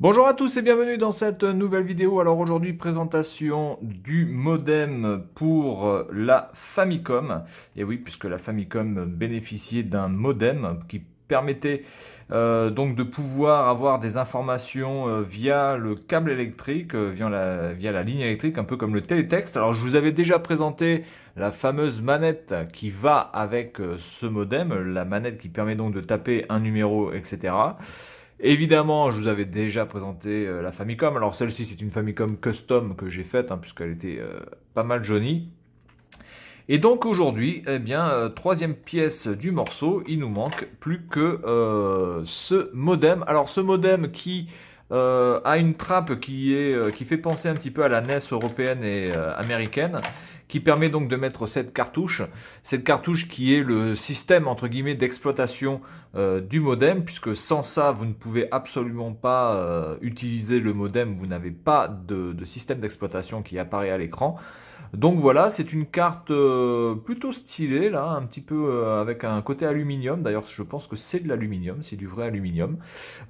Bonjour à tous et bienvenue dans cette nouvelle vidéo. Alors aujourd'hui, présentation du modem pour la Famicom. Et oui, puisque la Famicom bénéficiait d'un modem qui permettait donc de pouvoir avoir des informations via le câble électrique, via la ligne électrique, un peu comme le télétexte. Alors je vous avais déjà présenté la fameuse manette qui va avec ce modem, la manette qui permet donc de taper un numéro, etc. Évidemment, je vous avais déjà présenté la Famicom. Alors celle-ci, c'est une Famicom custom que j'ai faite, hein, puisqu'elle était pas mal jaunie. Et donc aujourd'hui, eh bien, troisième pièce du morceau, il nous manque plus que ce modem. Alors ce modem qui a une trappe qui fait penser un petit peu à la NES européenne et américaine, qui permet donc de mettre cette cartouche qui est le système entre guillemets d'exploitation du modem, puisque sans ça vous ne pouvez absolument pas utiliser le modem, vous n'avez pas de système d'exploitation qui apparaît à l'écran. Donc voilà, c'est une carte plutôt stylée là, un petit peu avec un côté aluminium. D'ailleurs, je pense que c'est de l'aluminium, c'est du vrai aluminium.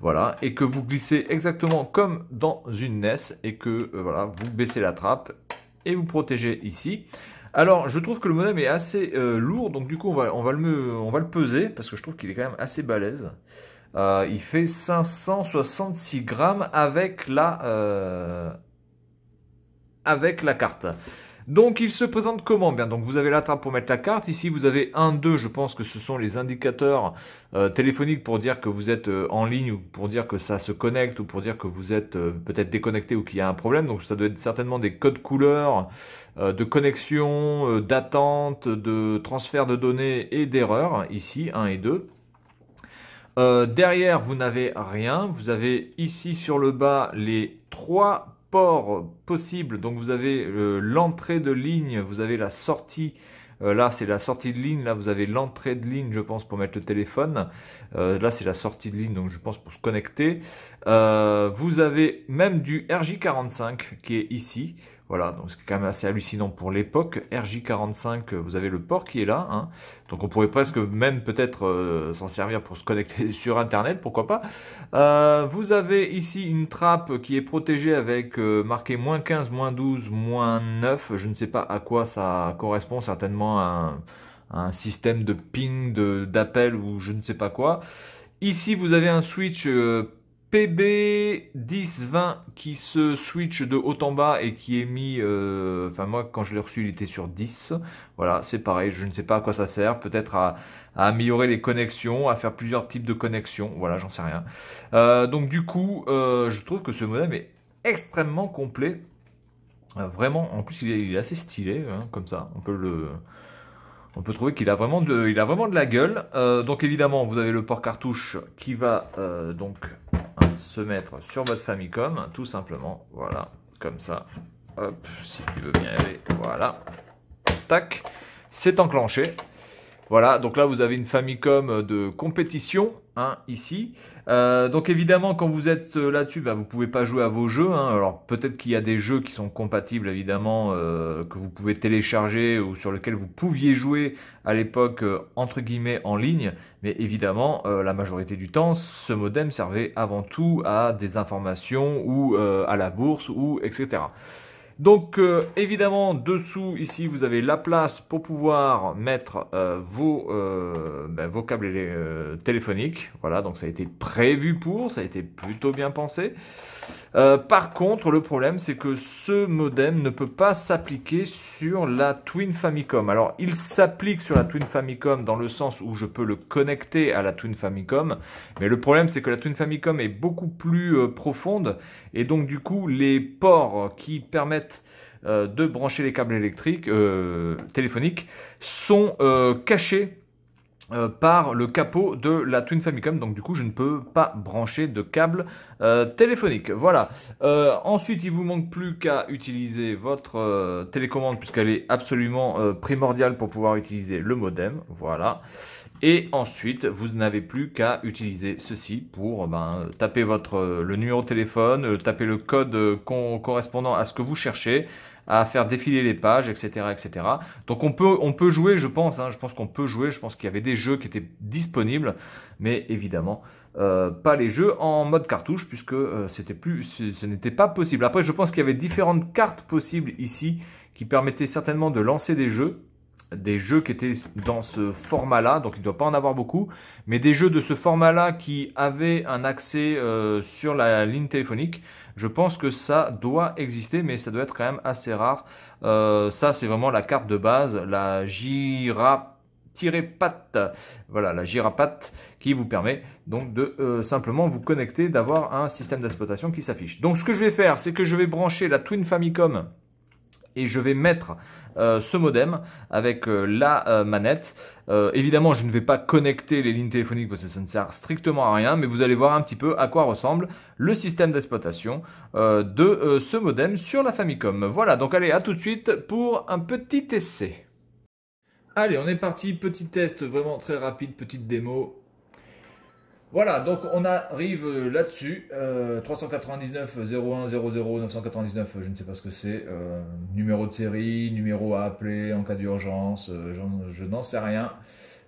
Voilà, et que vous glissez exactement comme dans une NES et que voilà, vous baissez la trappe et vous protégez ici. Alors, je trouve que le modem est assez lourd, donc du coup, on va le peser parce que je trouve qu'il est quand même assez balèze. Il fait 566 grammes avec la carte. Donc il se présente comment? Bien, donc vous avez la trappe pour mettre la carte. Ici vous avez 1, 2, je pense que ce sont les indicateurs téléphoniques pour dire que vous êtes en ligne ou pour dire que ça se connecte ou pour dire que vous êtes peut-être déconnecté ou qu'il y a un problème. Donc ça doit être certainement des codes couleurs de connexion, d'attente, de transfert de données et d'erreurs. Ici 1 et 2. Derrière, vous n'avez rien. Vous avez ici sur le bas les trois ports possibles. Donc vous avez l'entrée de ligne, vous avez la sortie. Là, c'est la sortie de ligne. Là, vous avez l'entrée de ligne, je pense, pour mettre le téléphone. Là, c'est la sortie de ligne, donc je pense pour se connecter. Vous avez même du RJ45 qui est ici. Voilà, donc c'est quand même assez hallucinant pour l'époque. RJ45, vous avez le port qui est là, hein. Donc on pourrait presque même peut-être s'en servir pour se connecter sur Internet, pourquoi pas. Vous avez ici une trappe qui est protégée avec marqué -15, -12, -9. Je ne sais pas à quoi ça correspond, certainement à un système de ping, d'appel ou je ne sais pas quoi. Ici, vous avez un switch PB1020 qui se switch de haut en bas et qui est mis, enfin moi quand je l'ai reçu il était sur 10, voilà c'est pareil, je ne sais pas à quoi ça sert, peut-être à améliorer les connexions, à faire plusieurs types de connexions, voilà j'en sais rien. Donc du coup je trouve que ce modem est extrêmement complet, vraiment en plus il est assez stylé, hein, comme ça, on peut trouver qu'il a il a vraiment de la gueule. Donc évidemment, vous avez le port cartouche qui va donc se mettre sur votre Famicom, tout simplement. Voilà, comme ça. Hop, si tu veux bien y aller. Voilà. Tac. C'est enclenché. Voilà, donc là vous avez une Famicom de compétition, hein, ici. Donc évidemment quand vous êtes là-dessus, bah, vous pouvez pas jouer à vos jeux, hein. Alors peut-être qu'il y a des jeux qui sont compatibles évidemment, que vous pouvez télécharger ou sur lesquels vous pouviez jouer à l'époque entre guillemets en ligne. Mais évidemment la majorité du temps ce modem servait avant tout à des informations ou à la bourse ou etc. Donc évidemment dessous ici vous avez la place pour pouvoir mettre vos câbles téléphoniques. Voilà, donc ça a été prévu pour, ça a été plutôt bien pensé. Par contre le problème c'est que ce modem ne peut pas s'appliquer sur la Twin Famicom. Alors il s'applique sur la Twin Famicom dans le sens où je peux le connecter à la Twin Famicom, mais le problème c'est que la Twin Famicom est beaucoup plus profonde et donc du coup les ports qui permettent de brancher les câbles électriques téléphoniques sont cachés par le capot de la Twin Famicom, donc du coup je ne peux pas brancher de câble téléphonique. Voilà. Ensuite il vous manque plus qu'à utiliser votre télécommande puisqu'elle est absolument primordiale pour pouvoir utiliser le modem. Voilà. Et ensuite vous n'avez plus qu'à utiliser ceci pour taper le numéro de téléphone, taper le code correspondant à ce que vous cherchez, à faire défiler les pages, etc., etc. Donc on peut jouer, je pense, hein, je pense qu'on peut jouer, je pense qu'il y avait des jeux qui étaient disponibles, mais évidemment, pas les jeux en mode cartouche, puisque ce n'était pas possible. Après, je pense qu'il y avait différentes cartes possibles ici, qui permettaient certainement de lancer des jeux qui étaient dans ce format-là, donc il ne doit pas en avoir beaucoup, mais des jeux de ce format-là qui avaient un accès sur la ligne téléphonique, je pense que ça doit exister, mais ça doit être quand même assez rare. Ça, c'est vraiment la carte de base, la Gira-Pat, voilà, la Gira-Pat qui vous permet donc de simplement vous connecter, d'avoir un système d'exploitation qui s'affiche. Donc ce que je vais faire, c'est que je vais brancher la Twin Famicom et je vais mettre ce modem avec la manette. Évidemment, je ne vais pas connecter les lignes téléphoniques parce que ça ne sert strictement à rien, mais vous allez voir un petit peu à quoi ressemble le système d'exploitation de ce modem sur la Famicom. Voilà, donc allez, à tout de suite pour un petit essai. Allez, on est parti, petit test vraiment très rapide, petite démo. Voilà, donc on arrive là-dessus, 399 01 00 999, je ne sais pas ce que c'est, numéro de série, numéro à appeler en cas d'urgence, je n'en sais rien.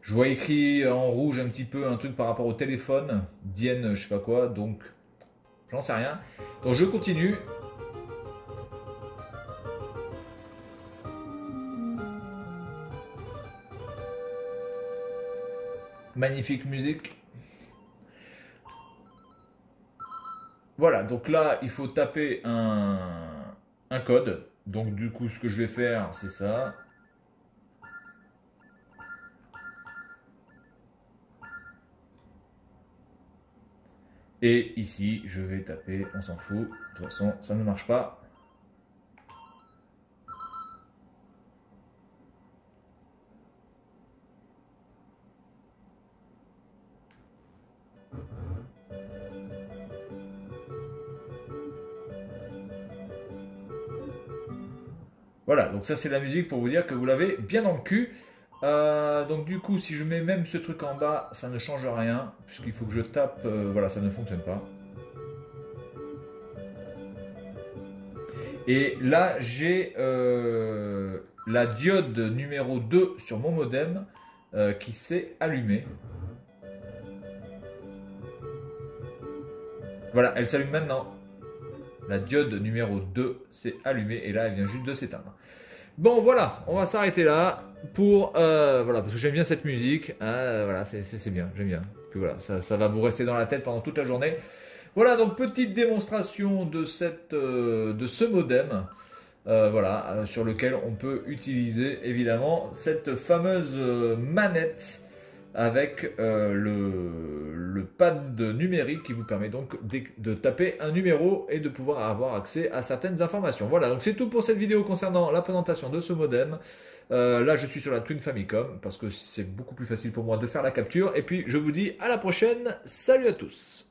Je vois écrit en rouge un petit peu un truc par rapport au téléphone, Dienne, je sais pas quoi, donc j'en sais rien. Donc je continue. Magnifique musique. Voilà, donc là, il faut taper un code. Donc du coup, ce que je vais faire, c'est ça. Et ici, je vais taper, on s'en fout. De toute façon, ça ne marche pas. Voilà, donc ça c'est la musique pour vous dire que vous l'avez bien dans le cul. Donc du coup, si je mets même ce truc en bas, ça ne change rien, puisqu'il faut que je tape, voilà, ça ne fonctionne pas. Et là, j'ai la diode numéro 2 sur mon modem qui s'est allumée. Voilà, elle s'allume maintenant. La diode numéro 2 s'est allumée et là, elle vient juste de s'éteindre. Bon, voilà, on va s'arrêter là pour... voilà, parce que j'aime bien cette musique. Voilà, c'est bien, j'aime bien. Puis voilà, ça va vous rester dans la tête pendant toute la journée. Voilà, donc petite démonstration de ce modem. Voilà, sur lequel on peut utiliser évidemment cette fameuse manette avec le pad numérique qui vous permet donc de taper un numéro et de pouvoir avoir accès à certaines informations. Voilà, donc c'est tout pour cette vidéo concernant la présentation de ce modem. Là, je suis sur la Twin Famicom parce que c'est beaucoup plus facile pour moi de faire la capture. Et puis, je vous dis à la prochaine. Salut à tous!